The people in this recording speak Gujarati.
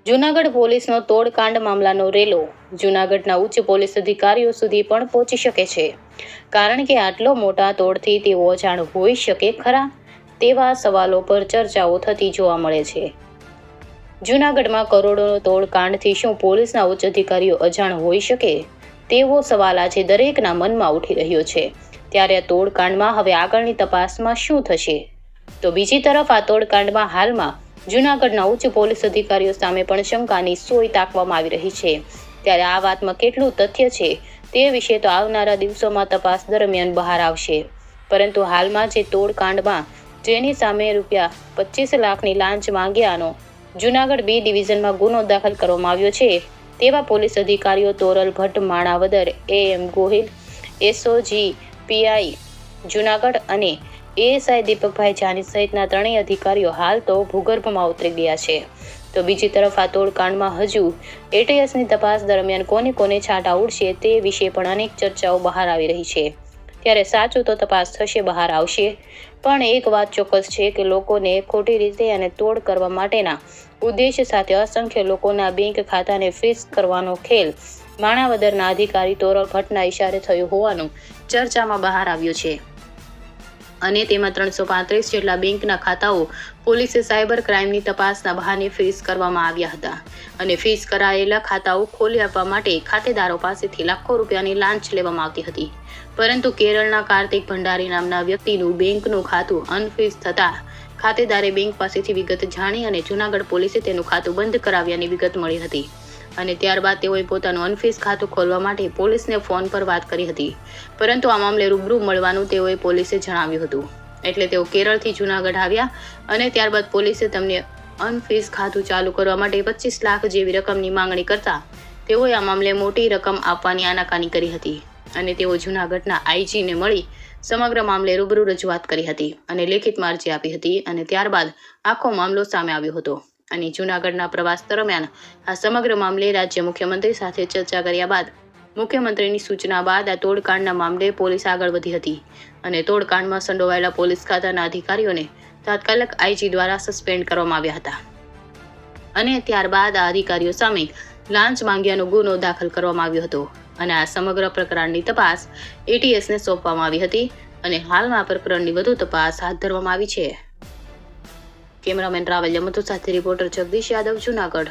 જૂનાગઢ પોલીસનો તોડકાંડ મામલાનો રેલો જૂનાગઢના ઉચ્ચ પોલીસ અધિકારીઓ સુધી પણ પહોંચી શકે છે, કારણ કે આટલો મોટા તોડથી તેઓ અજાણ હોઈ શકે ખરા તેવા સવાલો પર ચર્ચાઓ થતી જોવા મળે છે. જૂનાગઢમાં કરોડોનો તોડકાંડથી શું પોલીસના ઉચ્ચ અધિકારીઓ અજાણ હોઈ શકે તેવો સવાલ આજે દરેકના મનમાં ઉઠી રહ્યો છે. ત્યારે આ તોડકાંડમાં હવે આગળની તપાસમાં શું થશે? તો બીજી તરફ આ તોડકાંડમાં હાલમાં જૂનાગઢના ઉચ્ચ પોલીસ અધિકારીઓ સામે પણ શંકાની સોય તાકવામાં આવી રહી છે. ત્યારે આ વાતમાં કેટલું તથ્ય છે તે વિશે તો આવનારા દિવસોમાં તપાસ દરમિયાન બહાર આવશે. પરંતુ હાલમાં જે તોડકાંડમાં જેની સામે ₹25 લાખની લાંચ માંગ્યાનો જૂનાગઢ બી ડિવિઝનમાં ગુનો દાખલ કરવામાં આવ્યો છે, તેવા પોલીસ અધિકારીઓ Toral Bhatt, Manavadar, AM Gohil, SOG PI Junagadh અને ASI દીપકભાઈ જાની સહિતના ત્રણેય અધિકારીઓ હાલ તો ભૂગર્ભમાં ઉતરી ગયા છે. તો બીજી તરફ આ તોડકાંડમાં હજુ ATSની તપાસ દરમિયાન કોને કોને છાંટા ઉડશે તે વિશે પણ અનેક ચર્ચાઓ બહાર આવી રહી છે. ત્યારે સાચું તો તપાસ થશે, બહાર આવશે. પણ એક વાત ચોક્કસ છે કે લોકોને ખોટી રીતે અને તોડ કરવા માટેના ઉદ્દેશ્ય સાથે અસંખ્ય લોકોના બેંક ખાતાને ફ્રીઝ કરવાનો ખેલ માણાવદરના અધિકારી તોરલ ભટ્ટના ઇશારે થયું હોવાનું ચર્ચામાં બહાર આવ્યું છે. અને તેમાં 335 જેટલા બેંકના ખાતાઓ પોલીસે સાયબર ક્રાઇમની તપાસના બહાને ફ્રીઝ કરવામાં આવ્યા હતા. અને ફ્રીઝ કરાયેલા ખાતાઓ ખોલી આપવા માટે ખાતેદારો પાસેથી લાખો રૂપિયાની લાંચ લેવામાં આવતી હતી. પરંતુ કેરળના કાર્તિક ભંડારી નામના વ્યક્તિનું બેંકનું ખાતું અનફ્રીઝ થતાં ખાતેદારે બેંક પાસેથી વિગત જાણી અને જૂનાગઢ પોલીસે તેનું ખાતું બંધ કરાવ્યાની વિગત મળી હતી. અને ત્યારબાદ તેઓએ પોતાનું અનફ્રીઝ ખાતું ખોલવા માટે પોલીસને ફોન પર વાત કરી હતી. પરંતુ આ મામલે રૂબરૂ મળવાનું તેઓએ પોલીસે જણાવ્યું હતું. એટલે તેઓ કેરળથી જૂનાગઢ આવ્યા અને ત્યારબાદ પોલીસે તેમને અનફ્રીઝ ખાતું ચાલુ કરવા માટે 25 લાખ જેવી રકમની માંગણી કરતા તેઓએ આ મામલે મોટી રકમ આપવાની આનાકાની કરી હતી. અને તેઓ જૂનાગઢના IG ને મળી સમગ્ર મામલે રૂબરૂ રજૂઆત કરી હતી અને લેખિતમાં અરજી આપી હતી. અને ત્યારબાદ આખો મામલો સામે આવ્યો હતો. અને જૂનાગઢના પ્રવાસ દરમિયાન આ સમગ્ર મામલે રાજ્ય મુખ્યમંત્રી સાથે ચર્ચા કર્યા બાદ મુખ્યમંત્રીની સૂચના બાદ આ તોડકાંડના મામલે પોલીસ આગળ વધી હતી. અને તોડકાંડમાં સંડોવાયેલા પોલીસ ખાતાના અધિકારીઓને તાત્કાલિક IG દ્વારા સસ્પેન્ડ કરવામાં આવ્યા હતા. અને ત્યારબાદ આ અધિકારીઓ સામે લાંચ માંગ્યાનો ગુનો દાખલ કરવામાં આવ્યો હતો. અને આ સમગ્ર પ્રકરણની તપાસ ATSને સોંપવામાં આવી હતી. અને હાલમાં આ પ્રકરણની વધુ તપાસ હાથ ધરવામાં આવી છે. કેમેરામેન રાવલ યમતુ સાથે રિપોર્ટર જગદીશ યાદવ, જૂનાગઢ.